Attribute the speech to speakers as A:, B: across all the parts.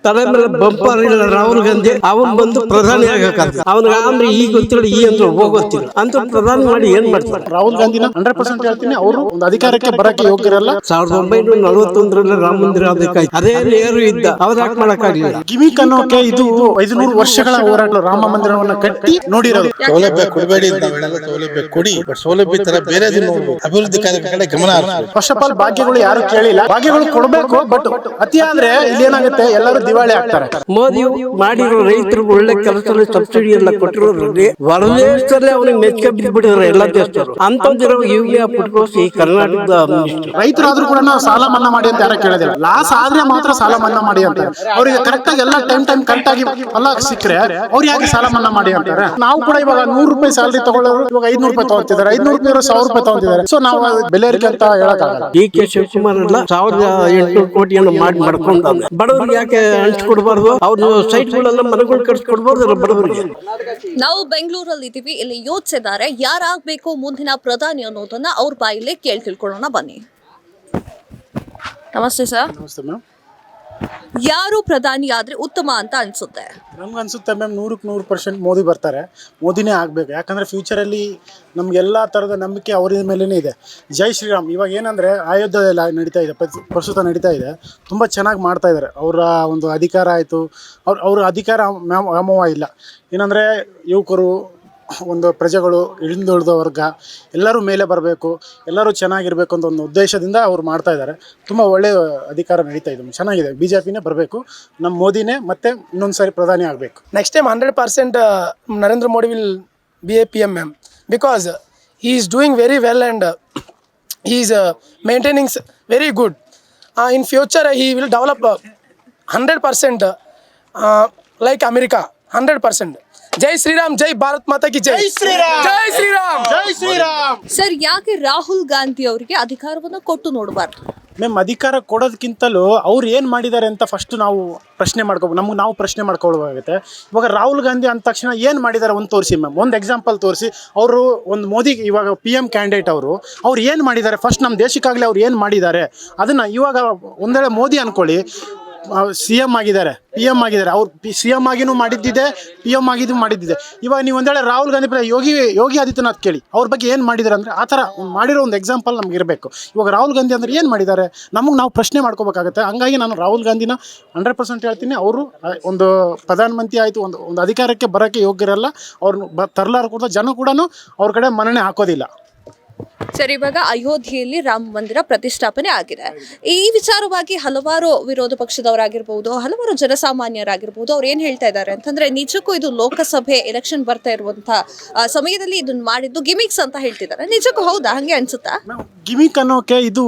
A: ತಲೆ ಮೇಲೆ ಬಂಪರ್ ಇಲ್ಲ ರಾಹುಲ್ ಗಾಂಧಿ ಅವನ್ ಬಂದು ಪ್ರಧಾನಿ ಆಗಕ್ಕೆ ಅವನಿಗೆ ಅಂದ್ರೆ ಈಗ ಗೊತ್ತಿಲ್ಲ ಈ ಅಂದ್ರೆ ಹೋಗೋತ್ತಿಲ್ಲ ಅಂತ ಪ್ರಧಾನಿ ಮಾಡಿ ಏನ್ ಮಾಡ್ತಾರೆ.
B: ರಾಹುಲ್ ಗಾಂಧಿನ 100% ಹೇಳ್ತೀನಿ, ಅವರು ಒಂದು ಅಧಿಕಾರಕ್ಕೆ ಬರಕ್ಕೆ ಯೋಗ್ಯರಲ್ಲ.
A: 1941 ರಾಮ ಮಂದಿರ ಅದಕ್ಕೆ ಅದೇ ನೇರು ಇದ್ದ ಅವ್ರು ಯಾಕೆ ಮಾಡಕ್ಕಾಗ್ಲಿಲ್ಲ.
B: ಗಿಮಿಕ್ ಅನ್ನೋಕೆ ಇದು 500 ವರ್ಷಗಳ ಹೋರಾಟ. ರಾಮ ಮಂದಿರವನ್ನ ಕಟ್ಟಿ ನೋಡಿರೋದು.
C: ಸೌಲಭ್ಯ ಕೊಡಬೇಡಿ, ಸೌಲಭ್ಯ ಕೊಡಿ, ಸೌಲಭ್ಯ ತರ ಬೇರೆ ಅಭಿವೃದ್ಧಿ ಕಾರ್ಯಕ್ರಮಗಳ ಗಮನ ಹರಿಸಬೇಕು.
B: ಫಸ್ಟ್ ಆಫ್ ಆಲ್ ಭಾಗ್ಯಗಳು ಯಾರು ಕೇಳಿಲ್ಲ, ಭಾಗ್ಯಗಳು ಕೊಡಬೇಕು. ಬಟ್ ಅತಿ ಆದ್ರೆ ಇಲ್ಲಿ ಏನಾಗುತ್ತೆ, ಎಲ್ಲರೂ ದಿವಾಳಿ ಆಗ್ತಾರೆ.
A: ಮೋದಿ ಮಾಡಿರೋ ರೈತರಿಗೆ ಒಳ್ಳೆ ಕೆಲಸದಲ್ಲಿ ಸಬ್ಸಿಡಿ ಎಲ್ಲ ಕೊಟ್ಟಿರೋದ್ರಲ್ಲಿ ಹೊರದೇಶದಲ್ಲೇ ಅವ್ನಿಗೆ ಮೆಚ್ಚ ಬಿದ್ದುಬಿಟ್ಟಿದ್ದಾರೆ ಎಲ್ಲ ದೇಶದವರು. ಅಂತಂದಿರೋ ಯೂರಿಯಾ ಪುಟ್ಕೋಸಿ ಈ ಕರ್ನಾಟಕದ
B: ರೈತರಾದ್ರೂ ಕೂಡ ನಾವು ಸಾಲ ಮನ್ನಾ ಮಾಡಿ ಅಂತ ಯಾರು ಕೇಳೋದಿಲ್ಲ. ಲಾಸ್ ಆದ್ರೆ ಮಾತ್ರ ಸಾಲ ಮನ್ನಾ ಮಾಡಿ ಅಂತಾರೆ. ಅವ್ರಿಗೆ ಕರೆಕ್ಟ್ ಆಗಿ ಎಲ್ಲ ಟೈಮ್ ಕರೆಕ್ಟ್ ಆಗಿ ಫಲ ಸಿಕ್ಕರೆ ಅವ್ರು ಯಾಕೆ ಸಾಲ ಮನ್ನಾ ಮಾಡಿ ಅಂತಾರೆ. ನಾವು ಕೂಡ ಇವಾಗ 100 ರೂಪಾಯಿ ಸ್ಯಾಲರಿ ತಗೊಳ್ಳೋರು ಇವಾಗ 500 ರೂಪಾಯಿ ತಗೊಂತಿದ್ದಾರೆ, 500 ರೂಪಾಯಿ 1000 ರೂಪಾಯಿ ತಗೊಂತಿದ್ದಾರೆ. ಸೊ ನಾವು ಬೆಲೆ ಏರಿಕೆ ಅಂತ ಹೇಳಕ್ಕಾಗಲ್ಲ.
A: ಡಿ.ಕೆ. ಶಿವಕುಮಾರ್ ಎಲ್ಲ 1800 ಕೋಟಿಯನ್ನು ಮಾಡ್ಕೊಂಡು ಬಡವರಿಗೆ ಯಾಕೆ ಹಂಚ್ಕೊಡ್ಬಾರ್ದು? ಅವ್ರು ಸೈಟ್ಗಳೆಲ್ಲ ಮನೆಗಳು ಕಟ್ಸ್ಕೊಡ್ಬಾರ್ದು ಬಡವರಿಗೆ.
D: ನಾವು ಬೆಂಗಳೂರಲ್ಲಿ ಇದೀವಿ, ಇಲ್ಲಿ ಯೋಚಿಸಿದ್ದಾರೆ ಯಾರಾಗಬೇಕು ಮುಂದಿನ ಪ್ರಧಾನಿ ಅನ್ನೋದನ್ನ ಅವ್ರ ಬಾಯಿಲೆ ಕೇಳಿ ತಿಳ್ಕೊಳ್ಳೋಣ ಬನ್ನಿ. ನಮಸ್ತೆ ಸರ್.
B: ನಮಸ್ತೆ ಮ್ಯಾಮ್.
D: ಯಾರು ಪ್ರಧಾನಿ ಆದ್ರೆ ಉತ್ತಮ ಅಂತ ಅನ್ಸುತ್ತೆ?
B: ನಮ್ಗೆ ಅನ್ಸುತ್ತೆ ಮ್ಯಾಮ್ 100% ಮೋದಿ ಬರ್ತಾರೆ. ಮೋದಿನೇ ಆಗಬೇಕು. ಯಾಕಂದರೆ ಫ್ಯೂಚರಲ್ಲಿ ನಮಗೆಲ್ಲ ಥರದ ನಂಬಿಕೆ ಅವರ ಮೇಲೇ ಇದೆ. ಜೈ ಶ್ರೀರಾಮ್. ಇವಾಗ ಏನಂದರೆ ಅಯೋಧ್ಯೆಯಲ್ಲಿ ನಡೀತಾ ಇದೆ, ಪ್ರಸ್ತುತ ನಡೀತಾ ಇದೆ. ತುಂಬ ಚೆನ್ನಾಗಿ ಮಾಡ್ತಾ ಇದ್ದಾರೆ. ಅವರ ಒಂದು ಅಧಿಕಾರ ಆಯಿತು, ಅವ್ರ ಅಧಿಕಾರ ವ್ಯಾಮೋಹ ಇಲ್ಲ. ಏನಂದರೆ ಯುವಕರು, ಒಂದು ಪ್ರಜೆಗಳು, ಇಳಿದುಳಿದ ವರ್ಗ ಎಲ್ಲರೂ ಮೇಲೆ ಬರಬೇಕು, ಎಲ್ಲರೂ ಚೆನ್ನಾಗಿರಬೇಕು ಅಂತ ಒಂದು ಉದ್ದೇಶದಿಂದ ಅವ್ರು ಮಾಡ್ತಾ ಇದ್ದಾರೆ. ತುಂಬ ಒಳ್ಳೆಯ ಅಧಿಕಾರ ನಡೀತಾ ಇದೆ, ಚೆನ್ನಾಗಿದೆ. BJPನೇ ಬರಬೇಕು, ನಮ್ಮ ಮೋದಿನೇ ಮತ್ತೆ ಇನ್ನೊಂದು ಸಾರಿ ಪ್ರಧಾನಿ ಆಗಬೇಕು.
E: Next time 100% Narendra Modi will be a PM, ma'am, because he is doing very well and he is maintaining very good. In future he will develop 100% like America, 100%. Jai Shriram, Jai Bharat Mata Ki Jai. Shriram, Jai Shriram, Jai Shriram.
D: Sir, ಯಾಕೆ ರಾಹುಲ್ ಗಾಂಧಿ ಅವರಿಗೆ ಅಧಿಕಾರವನ್ನು ಕೊಟ್ಟು ನೋಡಬಾರ್ದು?
B: Ma'am, ಅಧಿಕಾರ ಕೊಡೋದಕ್ಕಿಂತಲೂ ಅವ್ರು ಏನು ಮಾಡಿದ್ದಾರೆ ಅಂತ ಫಸ್ಟ್ ನಾವು ಪ್ರಶ್ನೆ ಮಾಡ್ಕೋಬೇಕು. ನಾವು ಪ್ರಶ್ನೆ ಮಾಡ್ಕೊಳ್ಬೇಕಾಗುತ್ತೆ. ಇವಾಗ ರಾಹುಲ್ ಗಾಂಧಿ ಅಂದ ತಕ್ಷಣ ಏನು ಮಾಡಿದ್ದಾರೆ ಒಂದು ತೋರಿಸಿ ಮ್ಯಾಮ್, ಒಂದು ಎಕ್ಸಾಂಪಲ್ ತೋರಿಸಿ. ಅವರು ಒಂದು ಮೋದಿ ಇವಾಗ PM ಕ್ಯಾಂಡಿಡೇಟ್ ಅವ್ರು ಏನು ಮಾಡಿದ್ದಾರೆ ಫಸ್ಟ್ ನಮ್ಮ ದೇಶಕ್ಕಾಗಲಿ ಅವ್ರು ಏನು ಮಾಡಿದ್ದಾರೆ ಅದನ್ನು ಇವಾಗ ಒಂದೇಳೆ ಮೋದಿ ಅಂದ್ಕೊಳ್ಳಿ CM ಆಗಿದ್ದಾರೆ, PM ಆಗಿದ್ದಾರೆ. ಅವ್ರು CM ಆಗಿನೂ ಮಾಡಿದ್ದಿದೆ, PM ಆಗಿದ್ದು ಮಾಡಿದ್ದಿದೆ. ಇವಾಗ ನೀವು ಒಂದೇಳೆ ರಾಹುಲ್ ಗಾಂಧಿ ಯೋಗಿ ಆದಿತ್ಯನಾಥ್ ಕೇಳಿ ಅವ್ರ ಬಗ್ಗೆ ಏನು ಮಾಡಿದ್ದಾರೆ ಅಂದರೆ ಆ ಥರ ಮಾಡಿರೋ ಒಂದು ಎಕ್ಸಾಂಪಲ್ ನಮ್ಗೆ ಇರಬೇಕು. ಇವಾಗ ರಾಹುಲ್ ಗಾಂಧಿ ಅಂದರೆ ಏನು ಮಾಡಿದ್ದಾರೆ ನಾವು ಪ್ರಶ್ನೆ ಮಾಡ್ಕೋಬೇಕಾಗುತ್ತೆ. ಹಂಗಾಗಿ ನಾನು ರಾಹುಲ್ ಗಾಂಧಿನ 100% ಹೇಳ್ತೀನಿ. ಅವರು ಒಂದು ಪ್ರಧಾನಮಂತ್ರಿ ಆಯಿತು, ಒಂದು ಅಧಿಕಾರಕ್ಕೆ ಬರೋಕ್ಕೆ ಯೋಗ್ಯರಲ್ಲ. ಅವ್ರನ್ನ ತರಲಾರ ಕೂಡ ಜನ ಕೂಡ ಅವ್ರ ಕಡೆ ಮನ್ನಣೆ ಹಾಕೋದಿಲ್ಲ.
D: ಸರ್, ಇವಾಗ ಅಯೋಧ್ಯೆಯಲ್ಲಿ ರಾಮ ಮಂದಿರ ಪ್ರತಿಷ್ಠಾಪನೆ ಆಗಿದೆ. ಈ ವಿಚಾರವಾಗಿ ಹಲವಾರು ವಿರೋಧ ಪಕ್ಷದವರಾಗಿರ್ಬಹುದು, ಹಲವಾರು ಜನಸಾಮಾನ್ಯರಾಗಿರ್ಬಹುದು, ಅವ್ರು ಏನ್ ಹೇಳ್ತಾ ಇದ್ದಾರೆ ಅಂತಂದ್ರೆ ನಿಜಕ್ಕೂ ಇದು ಲೋಕಸಭೆ ಎಲೆಕ್ಷನ್ ಬರ್ತಾ ಇರುವಂತಹ ಸಮಯದಲ್ಲಿ ಇದನ್ನ ಮಾಡಿದ್ದು ಗಿಮಿಕ್ಸ್ ಅಂತ ಹೇಳ್ತಿದ್ದಾರೆ. ನಿಜಕ್ಕೂ ಹೌದಾ? ಹಂಗೆ ಅನ್ಸುತ್ತಾ?
B: ಗಿಮಿಕ್ ಅನ್ನೋಕೆ ಇದು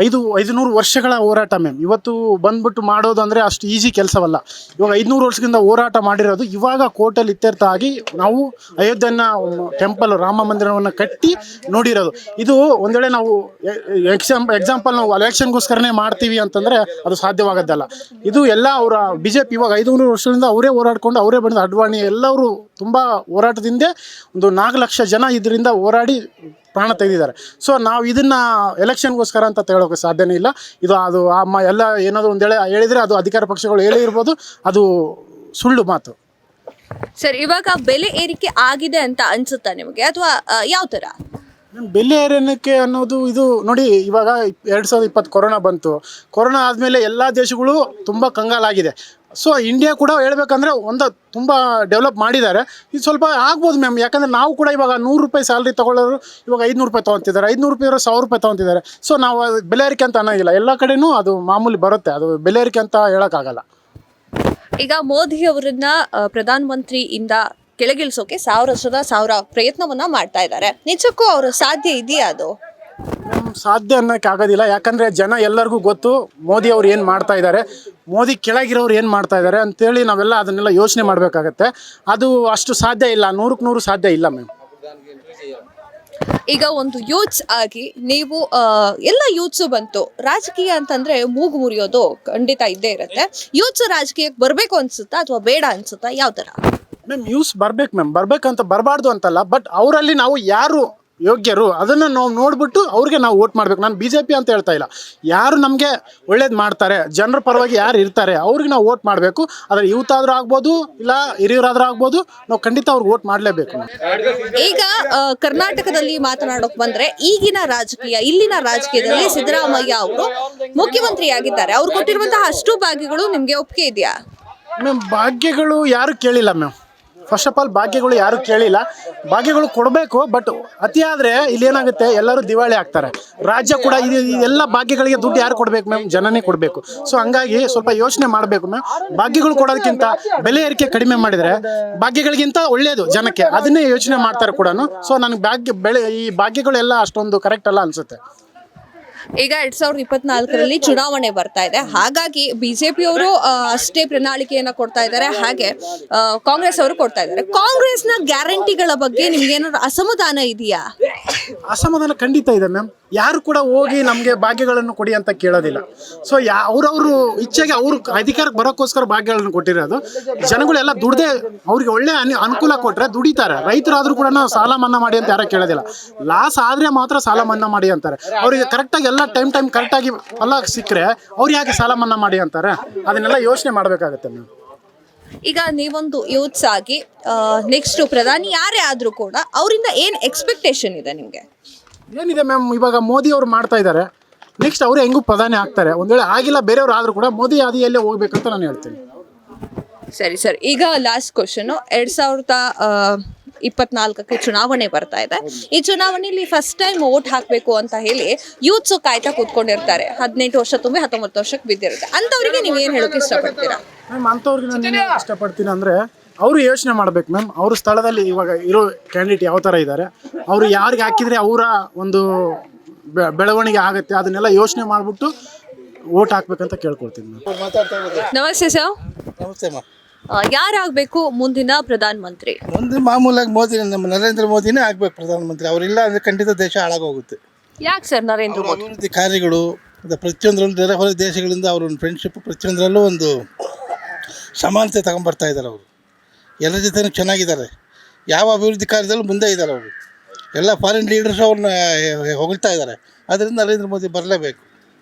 B: 500 ವರ್ಷಗಳ ಹೋರಾಟ ಮ್ಯಾಮ್. ಇವತ್ತು ಬಂದ್ಬಿಟ್ಟು ಮಾಡೋದು ಅಂದರೆ ಅಷ್ಟು ಈಸಿ ಕೆಲಸವಲ್ಲ. ಇವಾಗ 500 ವರ್ಷದಿಂದ ಹೋರಾಟ ಮಾಡಿರೋದು ಇವಾಗ ಕೋರ್ಟಲ್ಲಿ ಇತ್ಯರ್ಥ ಆಗಿ ನಾವು ಅಯೋಧ್ಯೆನ ಟೆಂಪಲ್ ರಾಮ ಮಂದಿರವನ್ನು ಕಟ್ಟಿ ನೋಡಿರೋದು. ಇದು ಒಂದು ವೇಳೆ ನಾವು ಎಕ್ಸಾಂಪಲ್ ನಾವು ಎಲೆಕ್ಷನ್ಗೋಸ್ಕರನೇ ಮಾಡ್ತೀವಿ ಅಂತಂದರೆ ಅದು ಸಾಧ್ಯವಾಗೋದಲ್ಲ. ಇದು ಎಲ್ಲ ಅವರ BJP ಇವಾಗ 500 ವರ್ಷದಿಂದ ಅವರೇ ಹೋರಾಡ್ಕೊಂಡು ಅವರೇ ಬಂದ ಅಡ್ವಾಣಿ ಎಲ್ಲರೂ ತುಂಬ ಹೋರಾಟದಿಂದ ಒಂದು 4 ಲಕ್ಷ ಜನ ಇದರಿಂದ ಹೋರಾಡಿ ಪ್ರಾಣ ತೆಗೆದಿದ್ದಾರೆ. ಸೊ ನಾವು ಇದನ್ನು ಎಲೆಕ್ಷನ್ಗೋಸ್ಕರ ಅಂತ ಹೇಳೋಕ್ಕೆ ಸಾಧ್ಯನೇ ಇಲ್ಲ. ಇದು ಅದು ಎಲ್ಲ ಏನಾದರೂ ಒಂದು ಹೇಳಿದರೆ ಅದು ಅಧಿಕಾರ ಪಕ್ಷಗಳು ಹೇಳಿರ್ಬೋದು, ಅದು ಸುಳ್ಳು ಮಾತು.
D: ಸರ್, ಇವಾಗ ಬೆಲೆ ಏರಿಕೆ ಆಗಿದೆ ಅಂತ ಅನ್ಸುತ್ತಾ ನಿಮಗೆ, ಅಥವಾ ಯಾವ ಥರ?
B: ಬೆಲೆ ಏರಿಕೆ ಅನ್ನೋದು ಇದು ನೋಡಿ, ಇವಾಗ 2020 ಕೊರೋನಾ ಬಂತು. ಕೊರೋನಾ ಆದಮೇಲೆ ಎಲ್ಲ ದೇಶಗಳು ತುಂಬ ಕಂಗಾಲಾಗಿದೆ. ಸೊ ಇಂಡಿಯಾ ಕೂಡ ಹೇಳ್ಬೇಕಂದ್ರೆ ತುಂಬ ಡೆವಲಪ್ ಮಾಡಿದ್ದಾರೆ. ಇದು ಸ್ವಲ್ಪ ಆಗ್ಬೋದು ಮ್ಯಾಮ್. ಯಾಕಂದರೆ ನಾವು ಕೂಡ ಇವಾಗ 100 ರೂಪಾಯಿ ಸ್ಯಾಲ್ರಿ ತೊಗೊಳ್ಳೋರು ಇವಾಗ 500 ರೂಪಾಯಿ ತೊಗೊತಿದ್ದಾರೆ, 500 ರೂಪಾಯಿ 1000 ರೂಪಾಯಿ ತೊಗೊತಿದ್ದಾರೆ. ಸೊ ನಾವು ಅದು ಬೆಲೆ ಏರಿಕೆ ಅಂತ ಅನ್ನೋಂಗಿಲ್ಲ. ಎಲ್ಲ ಕಡೆನೂ ಅದು ಮಾಮೂಲಿ ಬರುತ್ತೆ, ಅದು ಬೆಲೆ ಏರಿಕೆ ಅಂತ ಹೇಳೋಕ್ಕಾಗಲ್ಲ.
D: ಈಗ ಮೋದಿ ಅವರನ್ನ ಪ್ರಧಾನಮಂತ್ರಿಯಿಂದ ಕೆಳಗಿಳಿಸೋಕೆ 1000 ಪ್ರಯತ್ನವನ್ನ ಮಾಡ್ತಾ ಇದ್ದಾರೆ. ನಿಜಕ್ಕೂ ಅವ್ರ ಸಾಧ್ಯ ಇದೆಯಾ? ಅದು
B: ಸಾಧ್ಯ ಅನ್ನೋಕ್ಕೆ ಆಗೋದಿಲ್ಲ. ಯಾಕಂದರೆ ಜನ ಎಲ್ಲರಿಗೂ ಗೊತ್ತು ಮೋದಿ ಅವ್ರು ಏನು ಮಾಡ್ತಾ ಇದ್ದಾರೆ, ಮೋದಿ ಕೆಳಗಿರೋರು ಏನು ಮಾಡ್ತಾ ಇದ್ದಾರೆ ಅಂತೇಳಿ ನಾವೆಲ್ಲ ಅದನ್ನೆಲ್ಲ ಯೋಚನೆ ಮಾಡಬೇಕಾಗತ್ತೆ. ಅದು ಅಷ್ಟು ಸಾಧ್ಯ ಇಲ್ಲ, 100ಕ್ಕೆ 100 ಸಾಧ್ಯ ಇಲ್ಲ ಮ್ಯಾಮ್.
D: ಈಗ ಒಂದು ಯೂತ್ಸ್ ಆಗಿ ನೀವು ಎಲ್ಲ ಯೂತ್ಸು ಬಂತು, ರಾಜಕೀಯ ಅಂತಂದ್ರೆ ಮೂಗು ಮುರಿಯೋದು ಖಂಡಿತ ಇದ್ದೇ ಇರುತ್ತೆ. ಯೂತ್ಸ್ ರಾಜಕೀಯಕ್ಕೆ ಬರಬೇಕು ಅನ್ಸುತ್ತಾ ಅಥವಾ ಬೇಡ ಅನ್ಸುತ್ತಾ? ಯಾವ ಥರ
B: ಮ್ಯಾಮ್? ಯೂಸ್ ಬರ್ಬೇಕು ಮ್ಯಾಮ್, ಬರ್ಬೇಕಂತ ಬರಬಾರ್ದು ಅಂತಲ್ಲ. ಬಟ್ ಅವರಲ್ಲಿ ನಾವು ಯಾರು ಯೋಗ್ಯರು ಅದನ್ನು ನಾವು ನೋಡ್ಬಿಟ್ಟು ಅವ್ರಿಗೆ ನಾವು ವೋಟ್ ಮಾಡಬೇಕು. ನಾನು BJP ಅಂತ ಹೇಳ್ತಾ ಇಲ್ಲ, ಯಾರು ನಮಗೆ ಒಳ್ಳೇದು ಮಾಡ್ತಾರೆ, ಜನರ ಪರವಾಗಿ ಯಾರು ಇರ್ತಾರೆ ಅವ್ರಿಗೆ ನಾವು ವೋಟ್ ಮಾಡಬೇಕು. ಆದರೆ ಯೂತ್ ಆದರೂ ಆಗ್ಬೋದು, ಇಲ್ಲ ಹಿರಿಯರಾದ್ರೂ ಆಗ್ಬೋದು, ನಾವು ಖಂಡಿತ ಅವ್ರಿಗೆ ವೋಟ್ ಮಾಡಲೇಬೇಕು.
D: ಈಗ ಕರ್ನಾಟಕದಲ್ಲಿ ಮಾತನಾಡೋಕೆ ಬಂದ್ರೆ ಈಗಿನ ರಾಜಕೀಯ, ಇಲ್ಲಿನ ರಾಜಕೀಯದಲ್ಲಿ ಸಿದ್ದರಾಮಯ್ಯ ಅವರು ಮುಖ್ಯಮಂತ್ರಿಯಾಗಿದ್ದಾರೆ. ಅವ್ರು ಕೊಟ್ಟಿರುವಂತಹ ಅಷ್ಟು ಭಾಗ್ಯಗಳು ನಿಮ್ಗೆ ಒಪ್ಪಿಗೆ ಇದೆಯಾ?
B: ಮ್ಯಾಮ್, ಭಾಗ್ಯಗಳು ಯಾರು ಕೇಳಿಲ್ಲ ಮ್ಯಾಮ್. ಫಸ್ಟ್ ಆಫ್ ಆಲ್ ಭಾಗ್ಯಗಳು ಯಾರು ಕೇಳಿಲ್ಲ. ಭಾಗ್ಯಗಳು ಕೊಡಬೇಕು, ಬಟ್ ಅತಿ ಆದರೆ ಇಲ್ಲಿ ಏನಾಗುತ್ತೆ, ಎಲ್ಲರೂ ದಿವಾಳಿ ಆಗ್ತಾರೆ. ರಾಜ್ಯ ಕೂಡ ಎಲ್ಲ ಭಾಗ್ಯಗಳಿಗೆ ದುಡ್ಡು ಯಾರು ಕೊಡಬೇಕು ಮ್ಯಾಮ್? ಜನನೇ ಕೊಡಬೇಕು. ಸೊ ಹಂಗಾಗಿ ಸ್ವಲ್ಪ ಯೋಚನೆ ಮಾಡಬೇಕು ಮ್ಯಾಮ್. ಭಾಗ್ಯಗಳು ಕೊಡೋದಕ್ಕಿಂತ ಬೆಲೆ ಏರಿಕೆ ಕಡಿಮೆ ಮಾಡಿದರೆ ಭಾಗ್ಯಗಳಿಗಿಂತ ಒಳ್ಳೆಯದು ಜನಕ್ಕೆ, ಅದನ್ನೇ ಯೋಚನೆ ಮಾಡ್ತಾರೆ ಕೂಡ. ಸೊ ನನಗೆ ಈ ಭಾಗ್ಯಗಳೆಲ್ಲ ಅಷ್ಟೊಂದು ಕರೆಕ್ಟ್ ಅಲ್ಲ ಅನಿಸುತ್ತೆ.
D: ಈಗ 2024ರಲ್ಲಿ ಚುನಾವಣೆ ಬರ್ತಾ ಇದೆ, ಹಾಗಾಗಿ ಬಿಜೆಪಿ ಅವರು ಅಷ್ಟೇ ಪ್ರಣಾಳಿಕೆಯನ್ನ ಕೊಡ್ತಾ ಇದ್ದಾರೆ, ಹಾಗೆ ಕಾಂಗ್ರೆಸ್ ಅವರು ಕೊಡ್ತಾ ಇದ್ದಾರೆ. ಕಾಂಗ್ರೆಸ್ನ ಗ್ಯಾರಂಟಿಗಳ ಬಗ್ಗೆ ನಿಮ್ಗೆ ಏನಾದ್ರು ಅಸಮಾಧಾನ ಇದೆಯಾ?
B: ಅಸಮಾಧಾನ ಖಂಡಿತ ಇದೆ ಮ್ಯಾಮ್. ಯಾರು ಕೂಡ ಹೋಗಿ ನಮಗೆ ಭಾಗ್ಯಗಳನ್ನು ಕೊಡಿ ಅಂತ ಕೇಳೋದಿಲ್ಲ. ಸೊ ಅವ್ರವ್ರು ಇಚ್ಛೆಗೆ ಅವ್ರು ಅಧಿಕಾರಕ್ಕೆ ಬರೋಕ್ಕೋಸ್ಕರ ಭಾಗ್ಯಗಳನ್ನು ಕೊಟ್ಟಿರೋದು. ಜನಗಳೆಲ್ಲ ದುಡ್ದೇ ಅವ್ರಿಗೆ ಒಳ್ಳೆ ಅನುಕೂಲ ಕೊಟ್ಟರೆ ದುಡಿತಾರೆ. ರೈತರಾದರೂ ಕೂಡ ಸಾಲ ಮನ್ನಾ ಮಾಡಿ ಅಂತ ಯಾರು ಕೇಳೋದಿಲ್ಲ. ಲಾಸ್ ಆದರೆ ಮಾತ್ರ ಸಾಲ ಮನ್ನಾ ಮಾಡಿ ಅಂತಾರೆ. ಅವರಿಗೆ ಕರೆಕ್ಟಾಗಿ ಎಲ್ಲ ಟೈಮ್ ಕರೆಕ್ಟಾಗಿ ಫಲ ಸಿಕ್ಕರೆ ಅವ್ರು ಯಾಕೆ ಸಾಲ ಮನ್ನಾ ಮಾಡಿ ಅಂತಾರೆ? ಅದನ್ನೆಲ್ಲ ಯೋಚನೆ ಮಾಡಬೇಕಾಗತ್ತೆ ಮ್ಯಾಮ್.
D: ಈಗ ನೀವೊಂದು ಯೂತ್ಸ್ ಆಗಿ ನೆಕ್ಸ್ಟ್ ಪ್ರಧಾನಿ ಯಾರೇ ಆದ್ರೂ ಕೂಡ ಅವರಿಂದ ಏನ್ ಎಕ್ಸ್ಪೆಕ್ಟೇಷನ್ ಇದೆ ನಿಮ್ಗೆ?
B: ಏನಿದೆ ಮ್ಯಾಮ್, ಇವಾಗ ಮೋದಿ ಅವರು ಮಾಡ್ತಾ ಇದ್ದಾರೆ, ನೆಕ್ಸ್ಟ್ ಅವರು ಹೆಂಗೂ ಪ್ರಧಾನಿ ಆಗ್ತಾರೆ. ಒಂದು ವೇಳೆ ಆಗಿಲ್ಲ ಬೇರೆಯವ್ರು ಆದರೂ ಕೂಡ ಮೋದಿ ಹಾದಿಯಲ್ಲೇ ಹೋಗ್ಬೇಕಂತ ನಾನು ಹೇಳ್ತೀನಿ.
D: ಸರಿ ಸರ್, ಈಗ ಲಾಸ್ಟ್ ಕ್ವಶನ್. 2024ಕ್ಕೆ ಚುನಾವಣೆ ಬರ್ತಾ ಇದೆ. ಈ ಚುನಾವಣೆಯಲ್ಲಿ ಫಸ್ಟ್ ಟೈಮ್ ವೋಟ್ ಹಾಕಬೇಕು ಅಂತ ಹೇಳಿ ಯೂತ್ಸ್ ಕಾಯ್ತಾ ಕೂತ್ಕೊಂಡಿರ್ತಾರೆ. 18 ವರ್ಷ ತುಂಬಿ 19 ವರ್ಷಕ್ಕೆ ಬಿದ್ದಿರುತ್ತೆ. ಅಂಥವ್ರಿಗೆ ನೀವು ಏನು ಹೇಳೋಕೆ ಇಷ್ಟಪಡ್ತೀರಾ?
B: ಮ್ಯಾಮ್, ಅಂಥವ್ರಿಗೆ ನಾನು ಇಷ್ಟಪಡ್ತೀನಿ ಅಂದರೆ ಅವರು ಯೋಚನೆ ಮಾಡಬೇಕು ಮ್ಯಾಮ್. ಅವ್ರ ಸ್ಥಳದಲ್ಲಿ ಇವಾಗ ಇರೋ ಕ್ಯಾಂಡಿಡೇಟ್ ಯಾವ ಥರ ಇದ್ದಾರೆ, ಅವರು ಯಾರಿಗೆ ಹಾಕಿದರೆ ಅವರ ಒಂದು ಬೆಳವಣಿಗೆ ಆಗುತ್ತೆ, ಅದನ್ನೆಲ್ಲ ಯೋಚನೆ ಮಾಡಿಬಿಟ್ಟು ವೋಟ್ ಹಾಕ್ಬೇಕಂತ ಕೇಳ್ಕೊಳ್ತೀನಿ ಮ್ಯಾಮ್.
D: ನಮಸ್ತೆ ಸರ್.
C: ನಮಸ್ತೆ ಅಮ್ಮ.
D: ಯಾರಾಗಬೇಕು ಮುಂದಿನ ಪ್ರಧಾನ ಮಂತ್ರಿ?
C: ಒಂದು ಮಾಮೂಲಾಗಿ ಮೋದಿ, ನಮ್ಮ ನರೇಂದ್ರ ಮೋದಿನೇ ಆಗ್ಬೇಕು ಪ್ರಧಾನಮಂತ್ರಿ. ಅವರಿಲ್ಲ ಅಂದರೆ ಖಂಡಿತ ದೇಶ ಹಾಳಾಗೋಗುತ್ತೆ.
D: ಯಾಕೆ ಸರ್ ನರೇಂದ್ರ ಮೋದಿ?
C: ಅಭಿವೃದ್ಧಿ ಕಾರ್ಯಗಳು ಪ್ರತಿಯೊಂದರಲ್ಲೂ ನೆರೆಹೊರ ದೇಶಗಳಿಂದ ಅವರು ಒಂದು ಫ್ರೆಂಡ್ಶಿಪ್, ಪ್ರತಿಯೊಂದರಲ್ಲೂ ಒಂದು ಸಮಾನತೆ ತಗೊಂಬರ್ತಾ ಇದ್ದಾರೆ. ಅವರು ಎಲ್ಲರ ಜೊತೆನೂ ಚೆನ್ನಾಗಿದ್ದಾರೆ. ಯಾವ ಅಭಿವೃದ್ಧಿ ಕಾರ್ಯದಲ್ಲೂ ಮುಂದೆ ಇದ್ದಾರೆ. ಅವರು ಎಲ್ಲ ಫಾರಿನ್ ಲೀಡರ್ಸ್ ಅವ್ರನ್ನ ಹೊಗಳ್ತಾ ಇದ್ದಾರೆ. ಅದರಿಂದ ನರೇಂದ್ರ ಮೋದಿ ಬರಲೇಬೇಕು.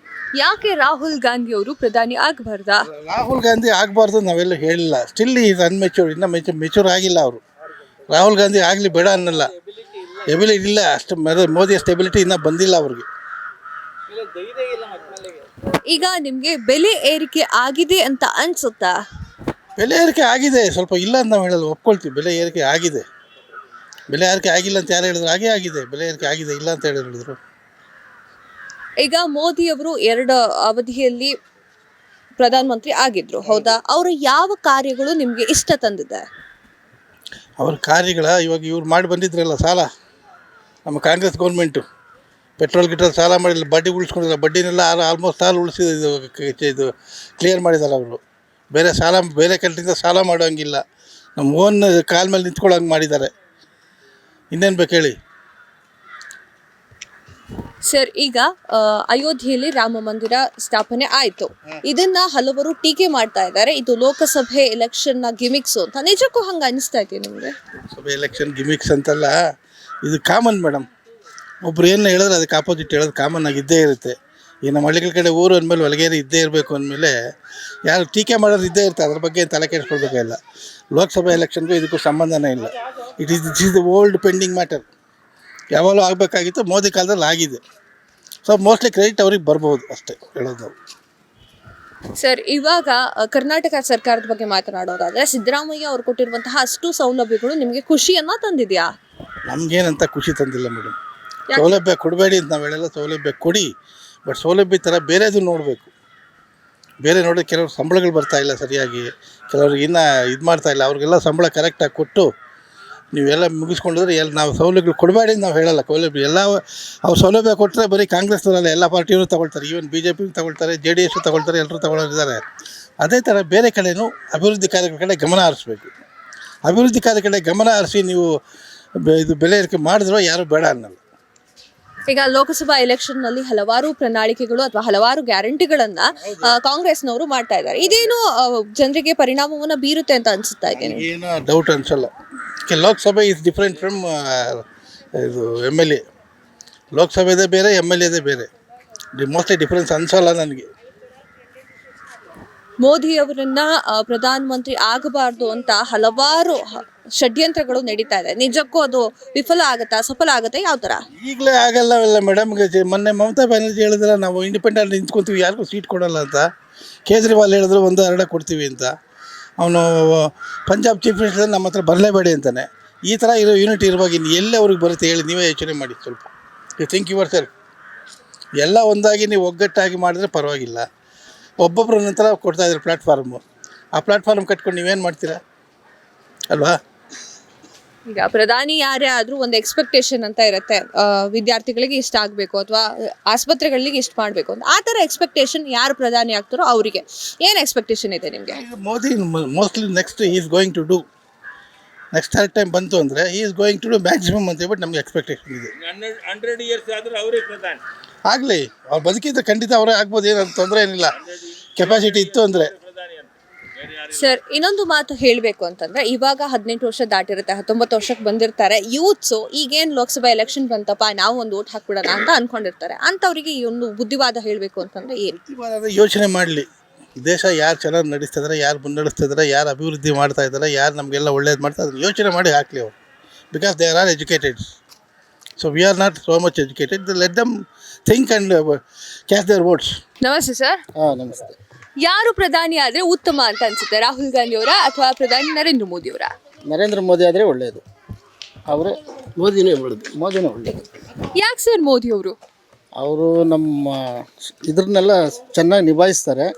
D: ಯಾಕೆ ರಾಹುಲ್ ಗಾಂಧಿ ಅವರು ಪ್ರಧಾನಿ ಆಗಬಾರ್ದಾ?
C: ರಾಹುಲ್ ಗಾಂಧಿ ಆಗಬಾರ್ದು ನಾವೆಲ್ಲ ಹೇಳಿಲ್ಲ. ಸ್ಟಿಲ್ ಈಸ್ ಅನ್ಮೆಚೂರ್, ಇನ್ನೂ ಮೆಚೂರ್ ಆಗಿಲ್ಲ ಅವರು. ರಾಹುಲ್ ಗಾಂಧಿ ಆಗಲಿ ಬೇಡ ಅನ್ನಲ್ಲ, ಎಬಿಲಿಟಿ ಇಲ್ಲ ಅಷ್ಟು. ಮೋದಿ ಅಷ್ಟು ಎಬಿಲಿಟಿ ಇನ್ನೂ ಬಂದಿಲ್ಲ ಅವ್ರಿಗೆ.
D: ಈಗ ನಿಮಗೆ ಬೆಲೆ ಏರಿಕೆ ಆಗಿದೆ ಅಂತ ಅನ್ಸುತ್ತಾ?
C: ಬೆಲೆ ಏರಿಕೆ ಆಗಿದೆ, ಸ್ವಲ್ಪ ಇಲ್ಲ ಅಂತ ನಾವು ಹೇಳಲ್ಲ, ಒಪ್ಕೊಳ್ತೀವಿ. ಬೆಲೆ ಏರಿಕೆ ಆಗಿದೆ. ಬೆಲೆ ಏರಿಕೆ ಆಗಿಲ್ಲ ಅಂತ ಯಾರು ಹೇಳಿದ್ರು? ಹಾಗೇ ಆಗಿದೆ, ಬೆಲೆ ಏರಿಕೆ ಆಗಿದೆ, ಇಲ್ಲ ಅಂತ ಹೇಳಿದ್ರು.
D: ಈಗ ಮೋದಿ ಅವರು 2 ಅವಧಿಯಲ್ಲಿ ಪ್ರಧಾನಮಂತ್ರಿ ಆಗಿದ್ರು, ಹೌದಾ? ಅವರ ಯಾವ ಕಾರ್ಯಗಳು ನಿಮಗೆ ಇಷ್ಟ ತಂದಿದೆ?
C: ಅವ್ರ ಕಾರ್ಯಗಳ ಇವಾಗ ಇವ್ರು ಮಾಡಿ ಬಂದಿದ್ರಲ್ಲ ಸಾಲ, ನಮ್ಮ ಕಾಂಗ್ರೆಸ್ ಗೌರ್ಮೆಂಟು ಪೆಟ್ರೋಲ್ ಸಾಲ ಮಾಡಿಲ್ಲ, ಬಡ್ಡಿ ಉಳಿಸ್ಕೊಂಡಿಲ್ಲ. ಬಡ್ಡಿನೆಲ್ಲ ಆಲ್ಮೋಸ್ಟ್ ಸಾಲ ಇದು ಕ್ಲಿಯರ್ ಮಾಡಿದ್ದಾರೆ ಅವರು. ಬೇರೆ ಕಂಟ್ರಿಯಿಂದ ಸಾಲ ಮಾಡೋಂಗಿಲ್ಲ. ನಮ್ಮ ಓನ್ ಕಾಲ ಮೇಲೆ ನಿಂತ್ಕೊಳ್ಳೋಂಗೆ ಮಾಡಿದ್ದಾರೆ. ಇನ್ನೇನು ಬೇಕು ಹೇಳಿ
D: ಸರ್? ಈಗ ಅಯೋಧ್ಯೆಯಲ್ಲಿ ರಾಮ ಮಂದಿರ ಸ್ಥಾಪನೆ ಆಯ್ತು, ಇದನ್ನ ಹಲವರು ಟೀಕೆ ಮಾಡ್ತಾ ಇದ್ದಾರೆ, ಇದು ಲೋಕಸಭೆ ಎಲೆಕ್ಷನ್ ನ ಗಿಮಿಕ್ಸ್ ಅಂತ. ನಿಜಕ್ಕೂ ಹಂಗ ಅನಿಸ್ತಾ ಇದೆಯಾ ನಿಮಗೆ?
C: ಸಭೆ ಎಲೆಕ್ಷನ್ ಗಿಮಿಕ್ಸ್ ಅಂತಲ್ಲ, ಇದು ಕಾಮನ್ ಮೇಡಮ್. ಒಬ್ರು ಏನು ಹೇಳಿದ್ರೆ ಅದಕ್ಕೆ ಆಪೋಸಿಟ್ ಹೇಳೋದು ಕಾಮನ್ ಆಗಿ ಇದ್ದೇ ಇರುತ್ತೆ. ಈ ನಮ್ಮ ಹಳ್ಳಿಗಳ ಕಡೆ ಊರು ಅಂದಮೇಲೆ ಒಳಗೇರಿ ಇದ್ದೇ ಇರಬೇಕು ಅಂದಮೇಲೆ ಯಾರು ಟೀಕೆ ಮಾಡೋರು ಇದ್ದೇ ಇರ್ತಾರೆ. ಅದ್ರ ಬಗ್ಗೆ ತಲೆ ಕೆಡಿಸ್ಕೊಳ್ಬೇಕಾಗಿಲ್ಲ. ಲೋಕಸಭೆ ಎಲೆಕ್ಷನ್ಗೂ ಇದಕ್ಕೂ ಸಂಬಂಧನೇ ಇಲ್ಲ. It is the old pending matter. ಯಾವಾಗಲೂ ಆಗಬೇಕಾಗಿತ್ತು, ಮೋದಿ ಕಾಲದಲ್ಲಿ ಆಗಿದೆ. ಸೊ ಮೋಸ್ಟ್ಲಿ ಕ್ರೆಡಿಟ್ ಅವ್ರಿಗೆ ಬರ್ಬೋದು ಅಷ್ಟೇ ಹೇಳೋದು ನಾವು.
D: ಸರ್, ಇವಾಗ ಕರ್ನಾಟಕ ಸರ್ಕಾರದ ಬಗ್ಗೆ ಮಾತನಾಡೋದಾದ್ರೆ ಸಿದ್ದರಾಮಯ್ಯ ಅವರು ಕೊಟ್ಟಿರುವಂತಹ ಅಷ್ಟು ಸೌಲಭ್ಯಗಳು ನಿಮಗೆ ಖುಷಿಯನ್ನ ತಂದಿದೆಯಾ?
C: ನಮಗೇನಂತ ಖುಷಿ ತಂದಿಲ್ಲ ಮೇಡಮ್. ಸೌಲಭ್ಯ ಕೊಡಬೇಡಿ ಅಂತ ನಾವು ಹೇಳಲ್ಲ, ಸೌಲಭ್ಯ ಕೊಡಿ. ಬಟ್ ಸೌಲಭ್ಯ ಥರ ಬೇರೆದು ನೋಡಬೇಕು. ಬೇರೆ ನೋಡಿ ಕೆಲವ್ರು ಸಂಬಳಗಳು ಬರ್ತಾಯಿಲ್ಲ ಸರಿಯಾಗಿ, ಕೆಲವ್ರಿಗೆ ಇನ್ನೂ ಇದು ಮಾಡ್ತಾಯಿಲ್ಲ. ಅವ್ರಿಗೆಲ್ಲ ಸಂಬಳ ಕರೆಕ್ಟಾಗಿ ಕೊಟ್ಟು ನೀವೆಲ್ಲ ಮುಗಿಸ್ಕೊಂಡಿದ್ರೆ ನಾವು ಸೌಲಭ್ಯಗಳು ಕೊಡಬೇಡಿ ನಾವು ಹೇಳಲ್ಲ. ಸೌಲಭ್ಯ ಎಲ್ಲ ಅವ್ರು ಸೌಲಭ್ಯ ಕೊಟ್ಟರೆ ಬರೀ ಕಾಂಗ್ರೆಸ್ನವರಲ್ಲ, ಎಲ್ಲ ಪಾರ್ಟಿಯವರು ತಗೊಳ್ತಾರೆ. ಈವನ್ BJP ತಗೊಳ್ತಾರೆ, JDS ತಗೊಳ್ತಾರೆ, ಎಲ್ಲರೂ ತಗೊಳ್ಳೋರಿದ್ದಾರೆ. ಅದೇ ಥರ ಬೇರೆ ಕಡೆಯೂ ಅಭಿವೃದ್ಧಿ ಕಾರ್ಯಗಳ ಕಡೆ ಗಮನ ಹರಿಸ್ಬೇಕು. ಅಭಿವೃದ್ಧಿ ಕಾರ್ಯ ಕಡೆ ಗಮನ ಹರಿಸಿ ನೀವು ಇದು ಬೆಲೆ ಏರಿಕೆ ಮಾಡಿದ್ರೂ ಯಾರೂ ಬೇಡ ಅನ್ನಲ್ಲ.
D: ಈಗ ಲೋಕಸಭಾ ಎಲೆಕ್ಷನ್ ನಲ್ಲಿ ಹಲವಾರು ಪ್ರಣಾಳಿಕೆಗಳು ಅಥವಾ ಹಲವಾರು ಗ್ಯಾರಂಟಿಗಳನ್ನ ಕಾಂಗ್ರೆಸ್ನವರು ಮಾಡ್ತಾ ಇದ್ದಾರೆ. ಇದೇನು ಜನರಿಗೆ ಪರಿಣಾಮವನ್ನು ಬೀರುತ್ತೆ ಅಂತ ಅನ್ಸುತ್ತಾ ಇದೆ?
C: ಏನೋ ಡೌಟ್ ಅನ್ಸಲ್ಲ. ಲೋಕಸಭೆ ಇಸ್ ಡಿಫ್ರೆಂಟ್ ಫ್ರಮ್ ಇದು MLA. ಲೋಕಸಭೆದೇ ಬೇರೆ MLAದೇ ಬೇರೆ. ಮೋಸ್ಟ್ಲಿ ಡಿಫ್ರೆನ್ಸ್ ಅನ್ಸೋಲ್ಲ ನನಗೆ.
D: ಮೋದಿ ಅವರನ್ನ ಪ್ರಧಾನಮಂತ್ರಿ ಆಗಬಾರ್ದು ಅಂತ ಹಲವಾರು ಷಡ್ಯಂತ್ರಗಳು ನಡೀತಾ ಇದೆ. ನಿಜಕ್ಕೂ ಅದು ವಿಫಲ ಆಗುತ್ತಾ, ಸಫಲ ಆಗುತ್ತಾ, ಯಾವ ತರ?
C: ಈಗಲೇ ಆಗಲ್ಲವಲ್ಲ ಮೇಡಮ್. ಮೊನ್ನೆ ಮಮತಾ ಬ್ಯಾನರ್ಜಿ ಹೇಳಿದ್ರೆ ನಾವು ಇಂಡಿಪೆಂಡೆಂಟ್ ನಿಂತ್ಕೊತೀವಿ, ಯಾರಿಗೂ ಸೀಟ್ ಕೊಡಲ್ಲ ಅಂತ. ಕೇಜ್ರಿವಾಲ್ ಹೇಳಿದ್ರು 1-2 ಕೊಡ್ತೀವಿ ಅಂತ. ಅವನು ಪಂಜಾಬ್ ಚೀಫ್ ಮಿನಿಸ್ಟರ್ ನಮ್ಮ ಹತ್ರ ಬರಲೇಬೇಡಿ ಅಂತಾನೆ. ಈ ಥರ ಇರೋ ಯೂನಿಟ್ ಇರುವಾಗ ಇನ್ನು ಎಲ್ಲಿ ಅವ್ರಿಗೆ ಬರುತ್ತೆ ಹೇಳಿ, ನೀವೇ ಯೋಚನೆ ಮಾಡಿ ಸ್ವಲ್ಪ. You think yourself. ಎಲ್ಲ ಒಂದಾಗಿ ನೀವು ಒಗ್ಗಟ್ಟಾಗಿ ಮಾಡಿದ್ರೆ ಪರವಾಗಿಲ್ಲ. ಒಬ್ಬೊಬ್ಬರ ನಂತರ ಕೊಡ್ತಾಯಿದ್ರು ಪ್ಲ್ಯಾಟ್ಫಾರ್ಮು. ಆ ಪ್ಲ್ಯಾಟ್ಫಾರ್ಮ್ ಕಟ್ಕೊಂಡು ನೀವೇನು ಮಾಡ್ತೀರಾ ಅಲ್ವಾ?
D: ಈಗ ಪ್ರಧಾನಿ ಯಾರೇ ಆದ್ರೂ ಒಂದು ಎಕ್ಸ್ಪೆಕ್ಟೇಷನ್ ಅಂತ ಇರುತ್ತೆ. ವಿದ್ಯಾರ್ಥಿಗಳಿಗೆ ಇಷ್ಟ ಆಗಬೇಕು ಅಥವಾ ಆಸ್ಪತ್ರೆಗಳಿಗೆ ಇಷ್ಟ ಮಾಡಬೇಕು ಅಂತ. ಆ ಥರ ಎಕ್ಸ್ಪೆಕ್ಟೇಷನ್ ಯಾರು ಪ್ರಧಾನಿ ಆಗ್ತಾರೋ ಅವರಿಗೆ ಏನು ಎಕ್ಸ್ಪೆಕ್ಟೇಷನ್ ಇದೆ ನಿಮಗೆ?
C: Modi mostly next is going to do. Next 3rd time ಬಂತು ಅಂದರೆ is going to do maximum ಅಂತ ಹೇಳ್ಬಿಟ್ಟು ನಮಗೆ ಎಕ್ಸ್ಪೆಕ್ಟೇಷನ್ ಇದೆ.
F: 100 years ಆದರೂ ಅವರೇ ಪ್ರಧಾನಿ
C: ಆಗಲಿ, ಅವ್ರು ಬದುಕಿದ್ರೆ ಖಂಡಿತ ಅವರೇ ಆಗ್ಬೋದು, ಏನಂತ ತೊಂದರೆ ಏನಿಲ್ಲ. ಕೆಪಾಸಿಟಿ ಇತ್ತು ಅಂದರೆ.
D: ಸರ್, ಇನ್ನೊಂದು ಮಾತು ಹೇಳಬೇಕು ಅಂತಂದ್ರೆ, ಇವಾಗ 18 ವರ್ಷ ದಾಟಿರುತ್ತೆ, 19 ವರ್ಷಕ್ಕೆ ಬಂದಿರ್ತಾರೆ ಯೂತ್ಸು. ಈಗೇನು ಲೋಕಸಭಾ ಎಲೆಕ್ಷನ್ ಬಂತಪ್ಪ, ನಾವು ಒಂದು ಓಟ್ ಹಾಕ್ಬಿಡೋಣ ಅಂತ ಅನ್ಕೊಂಡಿರ್ತಾರೆ. ಅಂಥವ್ರಿಗೆ ಈ ಒಂದು ಬುದ್ಧಿವಾದ ಹೇಳಬೇಕು ಅಂತಂದ್ರೆ ಏನು?
C: ಬುದ್ಧಿವಾದ ಯೋಚನೆ ಮಾಡಲಿ. ದೇಶ ಯಾರು ಚೆನ್ನಾಗಿ ನಡೆಸ್ತಿದ್ದಾರೆ, ಯಾರು ಮುನ್ನಡೆಸ್ತಿದ್ದಾರೆ, ಯಾರು ಅಭಿವೃದ್ಧಿ ಮಾಡ್ತಾ ಇದ್ದಾರೆ, ಯಾರು ನಮಗೆಲ್ಲ ಒಳ್ಳೇದು ಮಾಡ್ತಾ ಇದ್ದಾರೆ, ಯೋಚನೆ ಮಾಡಿ ಹಾಕಲಿ ಅವರು. Because they are educated. So we are not so much educated. Let them think and catch their votes.
D: ನಮಸ್ತೆ ಸರ್.
C: ನಮಸ್ತೆ.
D: ಯಾರು ಪ್ರಧಾನಿ ಆದ್ರೆ ಉತ್ತಮ ಅಂತ ಅನ್ಸುತ್ತೆ? ರಾಹುಲ್ ಗಾಂಧಿ ಅವರ ಅಥವಾ ಪ್ರಧಾನಿ ನರೇಂದ್ರ ಮೋದಿ ಅವರ?
G: ನರೇಂದ್ರ ಮೋದಿ ಆದರೆ ಒಳ್ಳೆಯದು. ಅವರೇ
A: ಮೋದಿನೇ ಮಾಡೋದು.
G: ಮೋದಿನೇ ಒಳ್ಳೆಯದು.
D: ಯಾಕೆ ಸರ್ ಮೋದಿ ಅವರು?
G: ಅವರು ನಮ್ಮ ಇದ್ರನ್ನೆಲ್ಲ ಚೆನ್ನಾಗಿ ನಿಭಾಯಿಸ್ತಾರೆ.